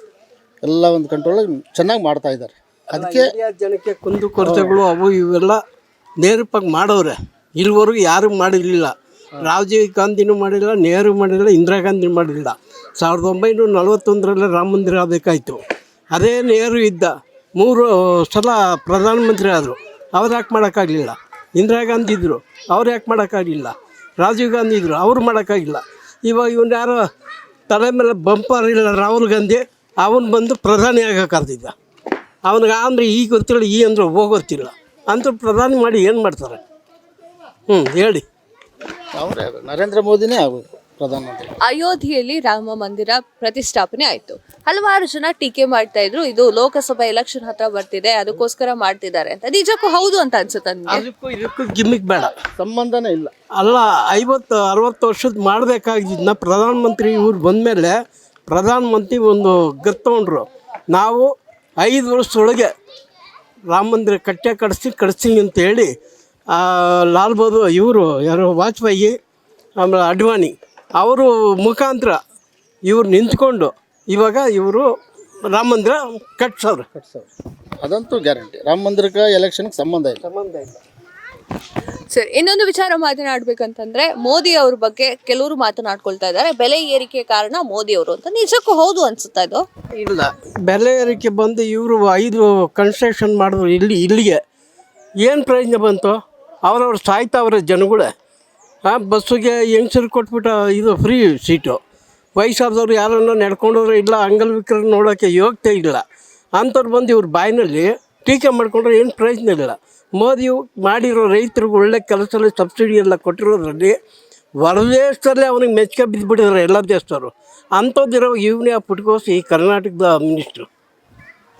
G: ಎಲ್ಲ ಒಂದು ಕಂಟ್ರೋಲ್ ಚೆನ್ನಾಗಿ ಮಾಡ್ತಾ ಇದ್ದಾರೆ. ಅದಕ್ಕೆ
A: ಜನಕ್ಕೆ ಕುಂದು ಕೊರತೆಗಳು ಅವು ಇವೆಲ್ಲ ನೇರವಾಗಿ ಮಾಡೋರೆ. ಇಲ್ಲಿವರೆಗೂ ಯಾರೂ ಮಾಡಿರಲಿಲ್ಲ. ರಾಜೀವ್ ಗಾಂಧಿನೂ ಮಾಡಿಲ್ಲ, ನೆಹರು ಮಾಡಿಲ್ಲ, ಇಂದಿರಾ ಗಾಂಧಿ ಮಾಡಿಲ್ಲ. 1941ರಲ್ಲಿ ರಾಮ ಮಂದಿರ ಆಗಬೇಕಾಯ್ತು. ಅದೇ ನೆಹರು ಇದ್ದ 3 ಸಲ ಪ್ರಧಾನಮಂತ್ರಿ ಆದರು. ಅವ್ರು ಯಾಕೆ ಮಾಡೋಕ್ಕಾಗಲಿಲ್ಲ? ಇಂದಿರಾ ಗಾಂಧಿ ಇದ್ದರು, ಅವ್ರು ಯಾಕೆ ಮಾಡೋಕ್ಕಾಗಲಿಲ್ಲ? ರಾಜೀವ್ ಗಾಂಧಿ ಇದ್ದರು, ಅವ್ರು ಮಾಡೋಕ್ಕಾಗಿಲ್ಲ. ಇವಾಗ ಇವನು ಯಾರೋ ತಲೆ ಮೇಲೆ ಬಂಪರ್ ಇಲ್ಲ ರಾಹುಲ್ ಗಾಂಧಿ, ಅವನು ಬಂದು ಪ್ರಧಾನಿ ಆಗೋಕ್ಕಾಗ್ತಿದ್ದ. ಅವನಿಗೆ ಅಂದರೆ ಈಗ ಗೊತ್ತಿಲ್ಲ, ಈ ಅಂದರೆ ಹೋಗೋತ್ತಿಲ್ಲ ಅಂತ ಪ್ರಧಾನಿ ಮಾಡಿ ಏನು ಮಾಡ್ತಾರೆ? ಹೇಳಿ.
G: ಅವರೇ ನರೇಂದ್ರ ಮೋದಿನೇ ಆಗಬೇಕು ಪ್ರಧಾನಮಂತ್ರಿ.
D: ಅಯೋಧ್ಯೆಯಲ್ಲಿ ರಾಮ ಮಂದಿರ ಪ್ರತಿಷ್ಠಾಪನೆ ಆಯಿತು. ಹಲವಾರು ಜನ ಟೀಕೆ ಮಾಡ್ತಾ ಇದ್ರು, ಇದು ಲೋಕಸಭಾ ಎಲೆಕ್ಷನ್ ಹತ್ರ ಬರ್ತಿದೆ, ಅದಕ್ಕೋಸ್ಕರ ಮಾಡ್ತಿದ್ದಾರೆ ಅಂತ. ನಿಜಕ್ಕೂ ಹೌದು ಅಂತ ಅನ್ಸುತ್ತೆ ನಿಮಗೆ?
A: ಅದಕ್ಕೂ ಇದಕ್ಕೂ ಗಿಮ್ಮಿಕ್ ಬೇಡ,
G: ಸಂಬಂಧನೇ ಇಲ್ಲ.
A: ಅಲ್ಲ. 50-60 ವರ್ಷದ ಮಾಡಬೇಕಾಗಿದ್ದನ್ನ ಪ್ರಧಾನಮಂತ್ರಿ ಇವ್ರು ಬಂದಮೇಲೆ ಪ್ರಧಾನಮಂತ್ರಿ ಒಂದು ಗತ್ತೊಂಡ್ರು, ನಾವು 5 ವರ್ಷದೊಳಗೆ ರಾಮ ಮಂದಿರ ಕಟ್ಸ್ತೀನಿ ಅಂತ ಹೇಳಿ ಲಾಲ್ ಬಹದ್ದೂರ್ ಇವರು ಯಾರು ವಾಜಪೇಯಿ, ಆಮೇಲೆ ಅಡ್ವಾಣಿ ಅವರು ಮುಖಾಂತರ ಇವ್ರು ನಿಂತ್ಕೊಂಡು ಇವಾಗ ಇವರು ರಾಮ ಮಂದಿರ ಕಟ್ಸವ್ರೆ.
G: ಅದಂತೂ ಗ್ಯಾರಂಟಿ. ರಾಮ ಮಂದಿರಕ್ಕೆ ಎಲೆಕ್ಷನ್ಗೆ ಸಂಬಂಧ ಇಲ್ಲ.
D: ಸರ್, ಇನ್ನೊಂದು ವಿಚಾರ ಮಾತನಾಡ್ಬೇಕಂತಂದ್ರೆ, ಮೋದಿ ಅವ್ರ ಬಗ್ಗೆ ಕೆಲವರು ಮಾತನಾಡ್ಕೊಳ್ತಾ ಇದ್ದಾರೆ, ಬೆಲೆ ಏರಿಕೆ ಕಾರಣ ಮೋದಿ ಅವರು ಅಂತ. ನಿಜಕ್ಕೂ ಹೌದು ಅನ್ಸುತ್ತಾ ಇದು?
A: ಇಲ್ಲ, ಬೆಲೆ ಏರಿಕೆ ಬಂದು ಇವರು 5 ಕನ್ಸ್ಟ್ರಕ್ಷನ್ ಮಾಡಿದ್ರು. ಇಲ್ಲಿಗೆ ಏನು ಪ್ರಯೋಜನ ಬಂತು? ಅವರವ್ರು ಸಾಯ್ತಾವ್ರೆ ಜನಗಳೇ. ಬಸ್ಸಿಗೆ ಹೆಂಗಸರು ಕೊಟ್ಬಿಟ್ಟು ಇದು ಫ್ರೀ ಸೀಟು. ವಯಸ್ಸಾದವ್ರು ಯಾರನ್ನ ನಡ್ಕೊಂಡವ್ರು ಇಲ್ಲ, ಅಂಗವಿಕಲ ನೋಡೋಕ್ಕೆ ಯೋಗ್ಯತೆ ಇಲ್ಲ ಅಂಥವ್ರು ಬಂದು ಇವ್ರ ಬಾಯಿನಲ್ಲಿ ಟೀಕೆ ಮಾಡಿಕೊಂಡ್ರೆ ಏನು ಪ್ರಯೋಜನ ಇಲ್ಲ. ಮೋದಿಯು ಮಾಡಿರೋ ರೈತರಿಗೆ ಒಳ್ಳೆ ಕೆಲಸದಲ್ಲಿ ಸಬ್ಸಿಡಿ ಎಲ್ಲ ಕೊಟ್ಟಿರೋದ್ರಲ್ಲಿ ಹೊರದೇಶದಲ್ಲೇ ಅವನಿಗೆ ಮೆಚ್ಚುಗೆ ಬಿದ್ದುಬಿಟ್ಟಿದ್ದಾರೆ ಎಲ್ಲ ದೇಶದವರು. ಅಂಥದ್ದಿರೋ ಇವನೇ ಪುಟ್ಕೋಸಿ ಈ ಕರ್ನಾಟಕದ ಮಿನಿಸ್ಟ್ರು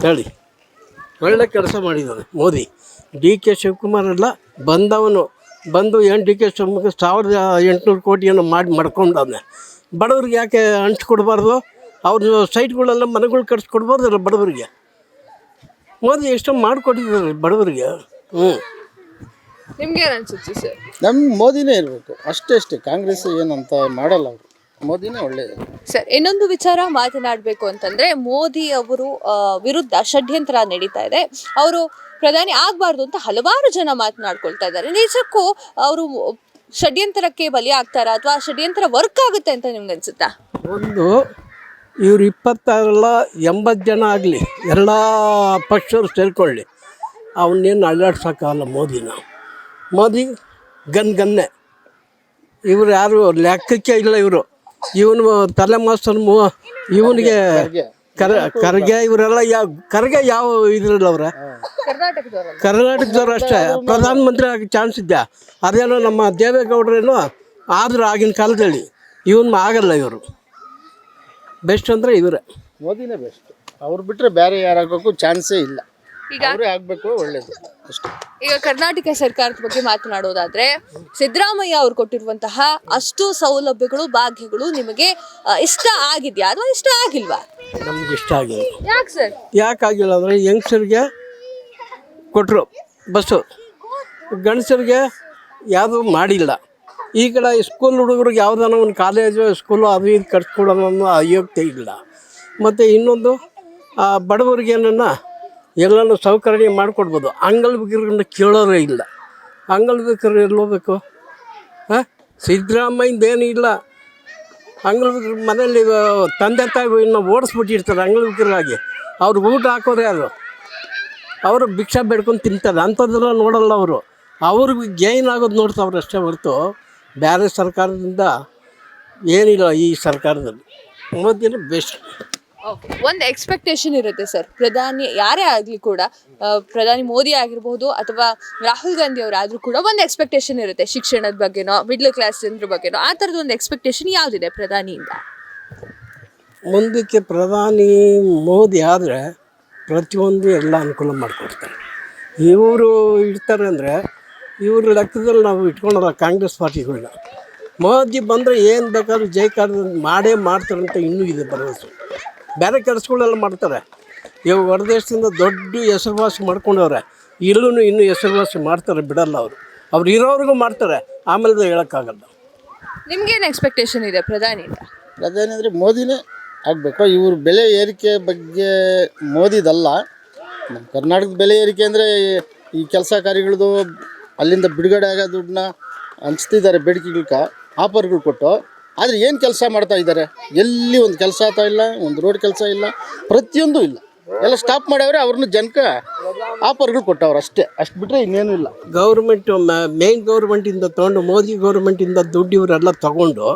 A: ಹೇಳಿ, ಒಳ್ಳೆ ಕೆಲಸ ಮಾಡಿದ್ದಾರೆ ಮೋದಿ. DK ಶಿವಕುಮಾರ್ ಎಲ್ಲ ಬಂದವನು ಬಂದು DK ಶಿವಕುಮಾರ್ 1800 ಕೋಟಿಯನ್ನು ಮಾಡ್ಕೊಂಡವನೆ. ಬಡವ್ರಿಗೆ ಯಾಕೆ ಹಂಚ್ಕೊಡ್ಬಾರ್ದು? ಅವ್ರ ಸೈಟ್ಗಳೆಲ್ಲ ಮನೆಗಳು ಕಟ್ಸ್ಕೊಡ್ಬಾರ್ದಲ್ಲ ಬಡವರಿಗೆ. ಮೋದಿ ಎಷ್ಟೋ ಮಾಡಿಕೊಟ್ಟಿದ್ದಾರೆ ಬಡವರಿಗೆ.
D: ನಿಮ್ಗೆ ಅನ್ಸುತ್ತೆ ಸರ್?
G: ನಮ್ಮ ಮೋದಿನೇ ಇರಬೇಕು ಅಷ್ಟೇ. ಕಾಂಗ್ರೆಸ್ ಏನಂತ ಮಾಡಲ್ಲ, ಅವರು ಮೋದಿನೇ ಒಳ್ಳೆಯದು.
D: ಸರ್, ಇನ್ನೊಂದು ವಿಚಾರ ಮಾತನಾಡಬೇಕು ಅಂತಂದ್ರೆ, ಮೋದಿ ಅವರು ವಿರುದ್ಧ ಷಡ್ಯಂತ್ರ ನಡೀತಾ ಇದೆ. ಅವರು ಪ್ರಧಾನಿ ಆಗಬಾರ್ದು ಅಂತ ಹಲವಾರು ಜನ ಮಾತನಾಡ್ಕೊಳ್ತಾ ಇದ್ದಾರೆ. ನಿಜಕ್ಕೂ ಅವರು ಷಡ್ಯಂತ್ರಕ್ಕೆ ಬಲಿ ಆಗ್ತಾರ ಅಥವಾ ಷಡ್ಯಂತ್ರ ವರ್ಕ್ ಆಗುತ್ತೆ ಅಂತ ನಿಮ್ಗೆ ಅನ್ಸುತ್ತಾ?
A: ಒಂದು ಇವ್ರು 80 ಜನ ಆಗಲಿ, ಎಲ್ಲ ಪಕ್ಷವರು ಸೇರಿಕೊಳ್ಳಿ, ಅವನ್ನೇನು ಅಲ್ಲಾಡ್ಸೋಕ್ಕಾಗಲ್ಲ ಮೋದಿನ. ಮೋದಿ ಗನ್ನೆ. ಇವರು ಯಾರು ಲೆಕ್ಕಕ್ಕೆ ಇಲ್ಲ. ಇವನು ತಲೆ ಮಾಸ್ತರ್ ಇವನಿಗೆ ಖರ್ಗೆ ಇವರೆಲ್ಲ ಯಾವ ಇದ್ರಲ್ಲ ಅವ್ರೆ ಕರ್ನಾಟಕದವ್ರು ಅಷ್ಟೇ ಪ್ರಧಾನಮಂತ್ರಿ ಆಗಿ ಚಾನ್ಸ್ ಇದ್ದೆ. ಅದೇನೋ ನಮ್ಮ ದೇವೇಗೌಡರೇನೋ ಆದರೂ ಆಗಿನ ಕಾಲದಲ್ಲಿ ಇವನು ಆಗಲ್ಲ. ಇವರು ಬೆಸ್ಟ್ ಅಂದರೆ ಇವರೇ.
G: ಮೋದಿನೇ ಬೆಸ್ಟ್. ಅವ್ರು ಬಿಟ್ಟರೆ ಬೇರೆ ಯಾರಾಗಬೇಕು ಚಾನ್ಸೇ ಇಲ್ಲ.
D: ಈಗ
G: ಅವರೇ ಆಗಬೇಕು, ಒಳ್ಳೇದು ಅಷ್ಟೇ.
D: ಈಗ ಕರ್ನಾಟಕ ಸರ್ಕಾರದ ಬಗ್ಗೆ ಮಾತನಾಡೋದಾದ್ರೆ ಸಿದ್ದರಾಮಯ್ಯ ಅವರು ಕೊಟ್ಟಿರುವಂತಹ ಅಷ್ಟು ಸೌಲಭ್ಯಗಳು ಭಾಗ್ಯಗಳು ನಿಮಗೆ ಇಷ್ಟ ಆಗಿದೆಯಾ ಅಥವಾ ಇಷ್ಟ ಆಗಿಲ್ವಾ?
A: ನಮ್ಗೆ ಇಷ್ಟ ಆಗಿಲ್ಲ.
D: ಯಾಕೆ ಸರ್?
A: ಯಾಕಾಗಿಲ್ಲ ಅಂದರೆ ಯಂಗ್ಸ್ಟರ್ಗೆ ಕೊಟ್ಟರು ಬಸ್ಸು, ಗಂಡಸರಿಗೆ ಯಾವುದೂ ಮಾಡಿಲ್ಲ. ಈ ಕಡೆ ಸ್ಕೂಲ್ ಹುಡುಗರಿಗೆ ಯಾವುದಾನ ಒಂದು ಕಾಲೇಜು ಸ್ಕೂಲು ಅದು ಇದು ಕಟ್ಸ್ಕೊಡೋಣ ಅನ್ನೋ ಯೋಗ್ಯತೆ ಇಲ್ಲ. ಮತ್ತು ಇನ್ನೊಂದು ಬಡವರಿಗೆ ಏನನ್ನ ಎಲ್ಲನೂ ಸೌಕರ್ಯ ಮಾಡಿಕೊಡ್ಬೋದು. ಅಂಗವಿಕಲರನ್ನ ಕೇಳೋರೇ ಇಲ್ಲ. ಅಂಗವಿಕಲರು ಎಲ್ಲಿ ಹೋಗ್ಬೇಕು? ಹಾಂ, ಸಿದ್ದರಾಮಯ್ಯದೇನೂ ಇಲ್ಲ. ಅಂಗವಿಕಲರ ಮನೇಲಿ ತಂದೆ ತಾಯಿನ ಓಡಿಸ್ಬಿಟ್ಟಿರ್ತಾರೆ ಅಂಗವಿಕಲರಾಗಿ. ಅವ್ರಿಗೆ ಊಟ ಹಾಕೋರು ಯಾರು? ಅವರು ಭಿಕ್ಷಾ ಬೇಡ್ಕೊಂಡು ತಿಂತಾರೆ. ಅಂಥದ್ದೆಲ್ಲ ನೋಡಲ್ಲ ಅವರು. ಅವ್ರಿಗೆ ಗೇನ್ ಆಗೋದು ನೋಡ್ತಾವ್ರು ಅಷ್ಟೇ ಹೊರತು ಬೇರೆ ಸರ್ಕಾರದಿಂದ ಏನಿಲ್ಲ. ಈ ಸರ್ಕಾರದಲ್ಲಿ ಮೋದಿನೇ ಬೆಸ್ಟ್.
D: ಒಂದು ಎಕ್ಸ್ಪೆಕ್ಟೇಷನ್ ಇರುತ್ತೆ ಸರ್, ಪ್ರಧಾನಿ ಯಾರೇ ಆಗಲಿ ಕೂಡ, ಪ್ರಧಾನಿ ಮೋದಿ ಆಗಿರ್ಬೋದು ಅಥವಾ ರಾಹುಲ್ ಗಾಂಧಿ ಅವರಾದರೂ ಕೂಡ ಒಂದು ಎಕ್ಸ್ಪೆಕ್ಟೇಷನ್ ಇರುತ್ತೆ. ಶಿಕ್ಷಣದ ಬಗ್ಗೆನೋ, ಮಿಡ್ಲ್ ಕ್ಲಾಸ್ ಜನರ ಬಗ್ಗೆನೋ, ಆ ಥರದ ಒಂದು ಎಕ್ಸ್ಪೆಕ್ಟೇಷನ್ ಯಾವುದಿದೆ ಪ್ರಧಾನಿಯಿಂದ?
A: ಮುಂದಕ್ಕೆ ಪ್ರಧಾನಿ ಮೋದಿ ಆದರೆ ಪ್ರತಿಯೊಂದು ಎಲ್ಲ ಅನುಕೂಲ ಮಾಡಿಕೊಡ್ತಾರೆ. ಇವರು ಇಡ್ತಾರೆ ಅಂದರೆ ಇವ್ರ ಲೆಕ್ಕದಲ್ಲಿ ನಾವು ಇಟ್ಕೊಳಲ್ಲ ಕಾಂಗ್ರೆಸ್ ಪಾರ್ಟಿಗಳನ್ನ. ಮೋದಿ ಬಂದರೆ ಏನು ಬೇಕಾದ್ರೂ ಜಯಕಾರ ಮಾಡೇ ಮಾಡ್ತಾರಂತ ಇನ್ನೂ ಇದೆ ಭರವಸೆ. ಬೇರೆ ಕೆಲಸಗಳೆಲ್ಲ ಮಾಡ್ತಾರೆ. ಇವಾಗ ಹೊರದೇಶದಿಂದ ದೊಡ್ಡ ಹೆಸರುವಾಸಿ ಮಾಡ್ಕೊಂಡವ್ರೆ. ಇಲ್ಲೂ ಇನ್ನೂ ಹೆಸರುವಾಸಿ ಮಾಡ್ತಾರೆ, ಬಿಡಲ್ಲ ಅವರು. ಅವ್ರು ಇರೋರಿಗೂ ಮಾಡ್ತಾರೆ, ಆಮೇಲೆ ಹೇಳೋಕ್ಕಾಗಲ್ಲ.
D: ನಿಮ್ಗೇನು ಎಕ್ಸ್ಪೆಕ್ಟೇಷನ್ ಇದೆ ಪ್ರಧಾನಿಯಿಂದ?
G: ಪ್ರಧಾನಿ ಅಂದರೆ ಮೋದಿನೇ ಆಗಬೇಕು. ಇವ್ರ ಬೆಲೆ ಏರಿಕೆ ಬಗ್ಗೆ ಮೋದಿದಲ್ಲ. ನಮ್ಮ ಕರ್ನಾಟಕದ ಬೆಲೆ ಏರಿಕೆ ಅಂದರೆ ಈ ಕೆಲಸ ಕಾರ್ಯಗಳದ್ದು ಅಲ್ಲಿಂದ ಬಿಡುಗಡೆ ಆಗೋ ದುಡ್ಡನ್ನ ಹಂಚ್ತಿದ್ದಾರೆ ಬೇಡಿಕೆಗಳ್ಗೆ, ಆಫರ್ಗಳು ಕೊಟ್ಟು. ಆದರೆ ಏನು ಕೆಲಸ ಮಾಡ್ತಾ ಇದ್ದಾರೆ? ಎಲ್ಲಿ ಒಂದು ಕೆಲಸ ಆಗ್ತಾ ಇಲ್ಲ, ಒಂದು ರೋಡ್ ಕೆಲಸ ಇಲ್ಲ, ಪ್ರತಿಯೊಂದು ಇಲ್ಲ. ಎಲ್ಲ ಸ್ಟಾಪ್ ಮಾಡವ್ರೆ. ಅವ್ರನ್ನ ಜನಕ್ಕೆ ಆಫರ್ಗಳು ಕೊಟ್ಟವ್ರು ಅಷ್ಟೇ. ಅಷ್ಟು ಬಿಟ್ಟರೆ ಇನ್ನೇನು ಇಲ್ಲ.
A: ಗೌರ್ಮೆಂಟು ಮೇನ್ ಗೌರ್ಮೆಂಟಿಂದ ತೊಗೊಂಡು, ಮೋದಿ ಗೌರ್ಮೆಂಟಿಂದ ದುಡ್ಡು ಇವರೆಲ್ಲ ತೊಗೊಂಡು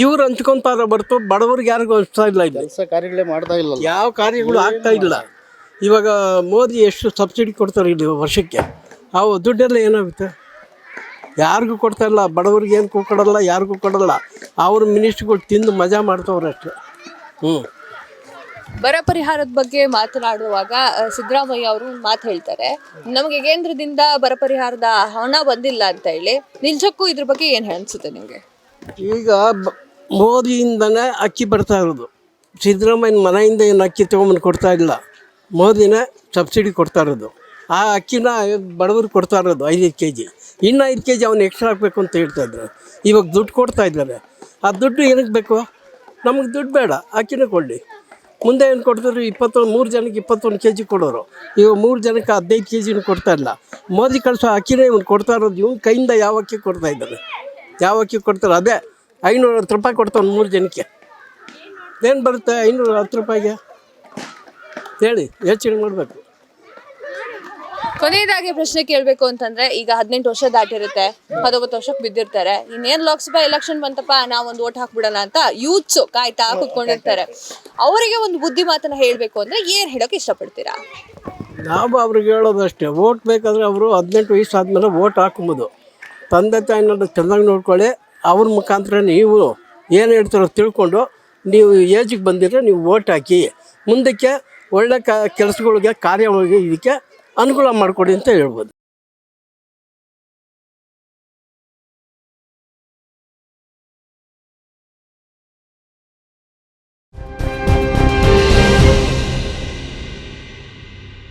A: ಇವ್ರು ಹಂಚ್ಕೊತಾರೆ ಹೊರತು ಬಡವ್ರಿಗೆ ಯಾರಿಗೂ ಹಂಚ್ತಾ ಇಲ್ಲ. ಇಲ್ಲಿ
G: ಕೆಲಸ ಕಾರ್ಯಗಳೇ ಮಾಡ್ತಾ ಇಲ್ಲ,
A: ಯಾವ ಕಾರ್ಯಗಳು ಆಗ್ತಾ ಇಲ್ಲ. ಇವಾಗ ಮೋದಿ ಎಷ್ಟು ಸಬ್ಸಿಡಿ ಕೊಡ್ತಾರೆ ಇಲ್ಲಿ ವರ್ಷಕ್ಕೆ, ಅವು ದುಡ್ಡೆಲ್ಲ ಏನಾಗುತ್ತೆ? ಯಾರಿಗೂ ಕೊಡ್ತಾ ಇಲ್ಲ. ಬಡವ್ರಿಗೆ ಏನು ಕೊಡಲ್ಲ, ಯಾರಿಗೂ ಕೊಡಲ್ಲ. ಅವ್ರ ಮಿನಿಸ್ಟ್ರುಗಳು ತಿಂದು ಮಜಾ ಮಾಡ್ತವ್ರೆ ಅಷ್ಟೇ.
D: ಬರ ಪರಿಹಾರದ ಬಗ್ಗೆ ಮಾತನಾಡುವಾಗ ಸಿದ್ದರಾಮಯ್ಯ ಅವರು ಒಂದು ಮಾತು ಹೇಳ್ತಾರೆ, ನಮಗೆ ಕೇಂದ್ರದಿಂದ ಬರ ಪರಿಹಾರದ ಹಣ ಬಂದಿಲ್ಲ ಅಂತ ಹೇಳಿ. ನಿಜಕ್ಕೂ ಇದ್ರ ಬಗ್ಗೆ ಏನು ಅನಿಸುತ್ತೆ ನಿಮಗೆ?
A: ಈಗ ಮೋದಿಯಿಂದನೇ ಅಕ್ಕಿ ಬರ್ತಾ ಇರೋದು. ಸಿದ್ದರಾಮಯ್ಯನ ಮನೆಯಿಂದ ಏನು ಅಕ್ಕಿ ತೊಗೊಂಬಂದು ಕೊಡ್ತಾ ಇಲ್ಲ. ಮೋದಿನೇ ಸಬ್ಸಿಡಿ ಕೊಡ್ತಾ ಇರೋದು. ಆ ಅಕ್ಕಿನ ಬಡವ್ರಿಗೆ ಕೊಡ್ತಾ ಇರೋದು 5 kg. ಇನ್ನು 5 kg ಅವ್ನು ಎಕ್ಸ್ಟ್ರಾ ಹಾಕಬೇಕು ಅಂತ ಹೇಳ್ತಾಯಿದ್ರು. ಇವಾಗ ದುಡ್ಡು ಕೊಡ್ತಾ ಇದ್ದಾರೆ. ಆ ದುಡ್ಡು ಏನಕ್ಕೆ ಬೇಕು? ನಮಗೆ ದುಡ್ಡು ಬೇಡ, ಅಕ್ಕಿನೇ ಕೊಡಲಿ. ಮುಂದೆ ಏನು ಕೊಡ್ತಿದ್ರು? 3 ಜನಕ್ಕೆ 21 kg ಕೊಡೋರು. ಇವಾಗ 3 ಜನಕ್ಕೆ 15 kg ಕೊಡ್ತಾ ಇಲ್ಲ. ಮೋದಿ ಕಳಿಸೋ ಅಕ್ಕಿನೇ ಇವ್ನು ಕೊಡ್ತಾ ಇರೋದು. ಇವ್ನ ಕೈಯಿಂದ ಯಾವ ಅಕ್ಕಿ ಕೊಡ್ತಾ ಇದ್ದಾರೆ? ಯಾವ ಅಕ್ಕಿ ಕೊಡ್ತಾರೆ? ಅದೇ 510 ರೂಪಾಯಿ ಕೊಡ್ತಾವೆ 3 ಜನಕ್ಕೆ. ಏನು ಬರುತ್ತೆ 510 ರೂಪಾಯಿಗೆ? ಹೇಳಿ, ಯೋಚನೆ ಮಾಡಬೇಕು.
D: ಕೊನೆಯದಾಗಿ ಪ್ರಶ್ನೆ ಕೇಳಬೇಕು ಅಂತಂದ್ರೆ, ಈಗ 18 ವರ್ಷ ದಾಟಿರುತ್ತೆ, 19 ವರ್ಷಕ್ಕೆ ಬಿದ್ದಿರ್ತಾರೆ. ಇನ್ನೇನು ಲೋಕಸಭಾ ಎಲೆಕ್ಷನ್ ಬಂತಪ್ಪ, ನಾವೊಂದು ಓಟ್ ಹಾಕ್ಬಿಡೋಣ ಅಂತ ಯೂತ್ಸ್ ಕಾಯ್ತಾ ಕೂತ್ಕೊಂಡಿರ್ತಾರೆ. ಅವರಿಗೆ ಒಂದು ಬುದ್ಧಿ ಮಾತನ್ನ ಹೇಳಬೇಕು ಅಂದ್ರೆ ಏನು ಹೇಳೋಕೆ ಇಷ್ಟಪಡ್ತೀರಾ?
A: ನಾವು ಅವ್ರಿಗೆ ಹೇಳೋದಷ್ಟೇ, ಓಟ್ ಬೇಕಾದರೆ ಅವರು 18 ವಯಸ್ಸು ಆದಮೇಲೆ ಓಟ್ ಹಾಕ್ಬೋದು. ತಂದೆ ತಾಯಿನ ಚೆನ್ನಾಗಿ ನೋಡ್ಕೊಳ್ಳಿ. ಅವ್ರ ಮುಖಾಂತರ ನೀವು ಏನು ಹೇಳ್ತಾರೋ ತಿಳ್ಕೊಂಡು ನೀವು ಏಜಿಗೆ ಬಂದಿದ್ರೆ ನೀವು ಓಟ್ ಹಾಕಿ. ಮುಂದಕ್ಕೆ ಒಳ್ಳೆ ಕೆಲಸಗಳಿಗೆ, ಕಾರ್ಯಗಳಿಗೆ ಇದಕ್ಕೆ ಅನುಕೂಲ ಮಾಡಿಕೊಡಿ ಅಂತ ಹೇಳ್ಬೋದು.